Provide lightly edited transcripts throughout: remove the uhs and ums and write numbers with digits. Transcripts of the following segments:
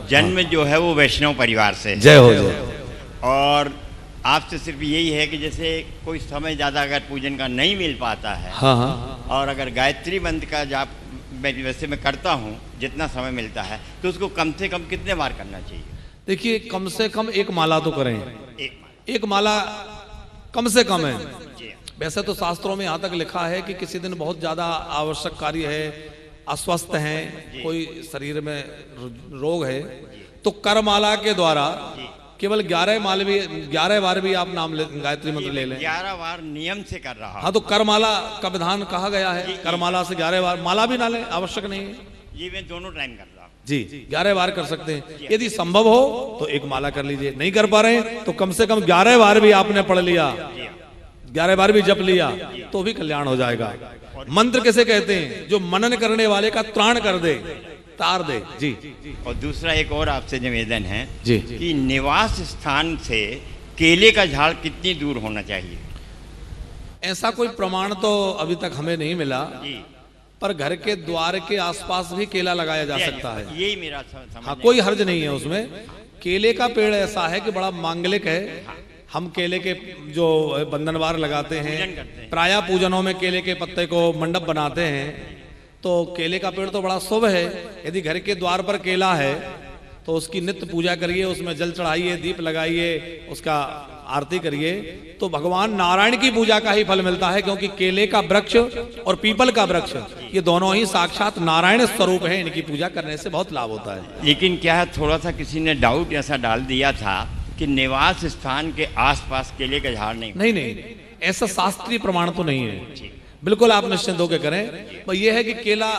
जन्म जो है वो वैष्णव परिवार से है। जय हो जय। और आपसे सिर्फ यही है कि जैसे कोई समय ज़्यादा अगर पूजन का नहीं मिल पाता है, हाँ हाँ, और अगर गायत्री मंत्र का जाप वैसे मैं करता हूँ जितना समय मिलता है, तो उसको कम से कम कितने बार करना चाहिए? देखिए कम से कम एक माला तो करें, एक माला कम से कम है। वैसे तो शास्त्रों में यहाँ तक लिखा है कि किसी दिन बहुत ज्यादा आवश्यक कार्य है, अस्वस्थ हैं, कोई शरीर में रोग है, तो करमाला के द्वारा केवल 11 बार भी आप नाम गायत्री मंत्र ले लें। 11 बार नियम से कर रहा। हाँ, तो करमाला का विधान कहा गया है, करमाला से 11 बार, माला भी ना लें, आवश्यक नहीं है। ये मैं दोनों टाइम कर रहा हूँ जी, 11 बार कर सकते हैं। यदि संभव हो तो एक माला कर लीजिए, नहीं कर पा रहे हैं तो कम से कम 11 बार भी आपने पढ़ लिया, 11 बार भी जप लिया तो भी कल्याण हो जाएगा। मंत्र किसे कहते हैं? जो मनन करने वाले का त्राण कर दे, तार दे। जी। और दूसरा एक और आपसे निवेदन है जी कि निवास स्थान से केले का झाड़ कितनी दूर होना चाहिए? ऐसा कोई प्रमाण तो अभी तक हमें नहीं मिला, जी, पर घर के द्वार के आसपास भी केला लगाया जा सकता है। यही मेरा समझ। हाँ, कोई हर्ज नहीं है उसमें। केले का पेड़ ऐसा है कि बड़ा मांगलिक है। हम केले के जो बंधनवार लगाते हैं, प्रायः पूजनों में केले के पत्ते को मंडप बनाते हैं, तो केले का पेड़ तो बड़ा शुभ है। यदि घर के द्वार पर केला है तो उसकी नित्य पूजा करिए, उसमें जल चढ़ाइए, दीप लगाइए, उसका आरती करिए, तो भगवान नारायण की पूजा का ही फल मिलता है। क्योंकि केले का वृक्ष और पीपल का वृक्ष ये दोनों ही साक्षात नारायण स्वरूप है, इनकी पूजा करने से बहुत लाभ होता है। लेकिन क्या है, थोड़ा सा किसी ने डाउट ऐसा डाल दिया था कि निवास स्थान के आसपास केले का झाड़ नहीं, ऐसा शास्त्रीय प्रमाण तो नहीं है। बिल्कुल आप निश्चिंत होकर करें। पर यह है कि केला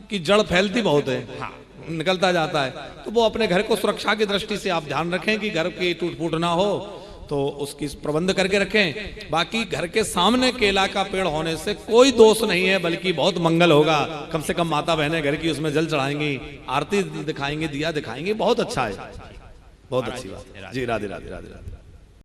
की जड़ फैलती बहुत है, निकलता जाता है, तो वो अपने घर को सुरक्षा की दृष्टि से आप ध्यान रखें कि घर की टूट फूट ना हो, तो उसकी प्रबंध करके रखें। बाकी घर के सामने केला का पेड़ होने से कोई दोष नहीं है, बल्कि बहुत मंगल होगा। कम से कम माता बहनें घर की उसमें जल चढ़ाएंगी, आरती दिखाएंगी, दिया दिखाएंगी, बहुत अच्छा है, बहुत अच्छी बात है। जी, राधे राधे राधे राधे।